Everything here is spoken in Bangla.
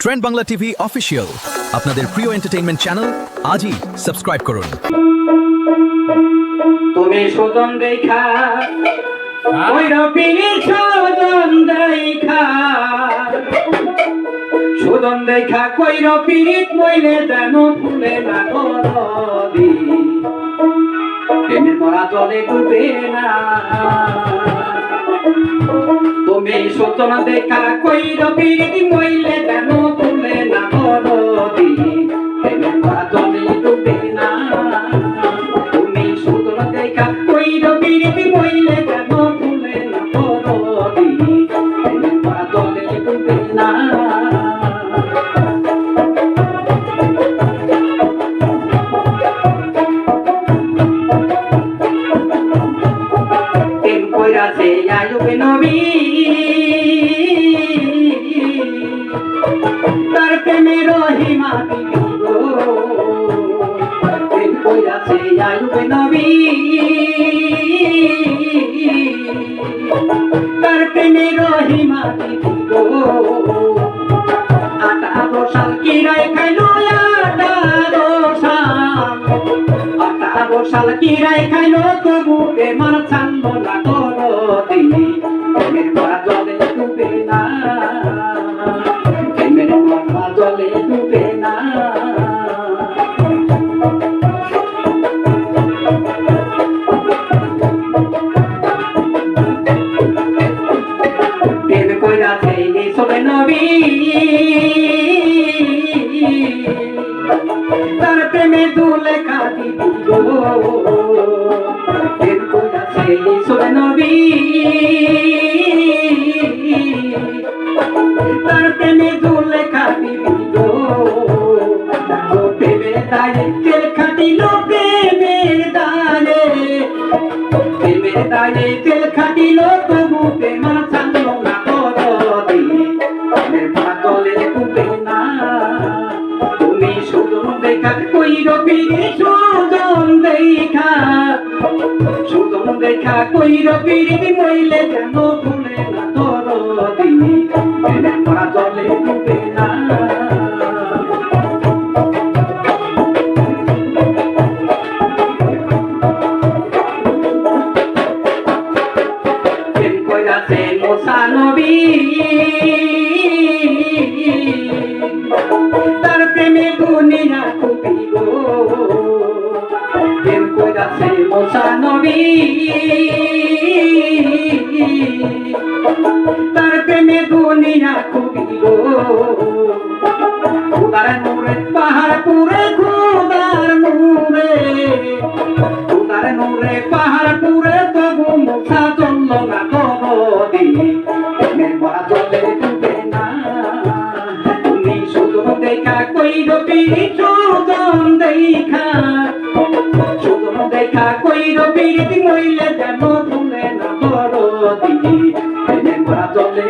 ট্রেন্ড বাংলা টিভি অফিসিয়াল আপনাদের প্রিয় এন্টারটেইনমেন্ট চ্যানেল আজই সাবস্ক্রাইব করুন। তুমি সুজন দেখা ওই রবিনী সুজন দেখা কই রবিনীত মইলে যেন ফুলে না নদী প্রেমের মরা জলে ডুবে না। তুমি সুজন দেখা কই রবিনীত মইলে যেন ফুলে না নদী প্রেমের মরা জলে ডুবে না। তুমি সুজন দেখা কই রবিনীত মইলে যেন ফুলে না নদী প্রেমের মরা জলে ডুবে না। কইরাছে আইয়ুবে নবী তার প্রেমে রহিমা বিবি গো। কইরাছে আইয়ুবে নবী তার প্রেমে রহিমা বিবি গো। 18 সাল কিরায় খাইলো 18 সাল কিরায় খাইলো তবু প্রেমার ছাড়লো না নদী প্রেমের মরা জলে ডুবে না। প্রেমের মরা জলে ডুবে না। প্রেম কইরাছে ইসবে নবী তার প্রেমে দুলেখা দিবি গো। প্রেম কইরাছে ইসবে নবী তার প্রেমে দুলেখা দিবি গো। প্রেমের দায়ে তেল খাটিল প্রেমের দায়ে তেল খাটিল তবু প্রেমার ছাড়লো না নদী প্রেমের মরা জলে ডুবে না। তুমি সুজন দেখা কই রবিনী সুজন দেখা কই রবিনী মইলে যেন ভুলে না নদী প্রেমের মরা জলে ডুবে না। প্রেম কইরাছে মুসা নবী তার প্রেমে দুনিয়া খুবই গো। প্রেম কইরাছে মুসা নবী তার প্রেমে দুনিয়া খুবই গো। খুদার নূরে পাহাড় পুরে খুদার নূরে পাহাড় পুরে তবু মুসা চলল না নদী প্রেমের মরা জলে ডুবে না। তুমি সুজন দেখা কই রবিনী সুজন দেখা কই রবিনী মইলে যেন ভুলে না নদী প্রেমের মরা জলে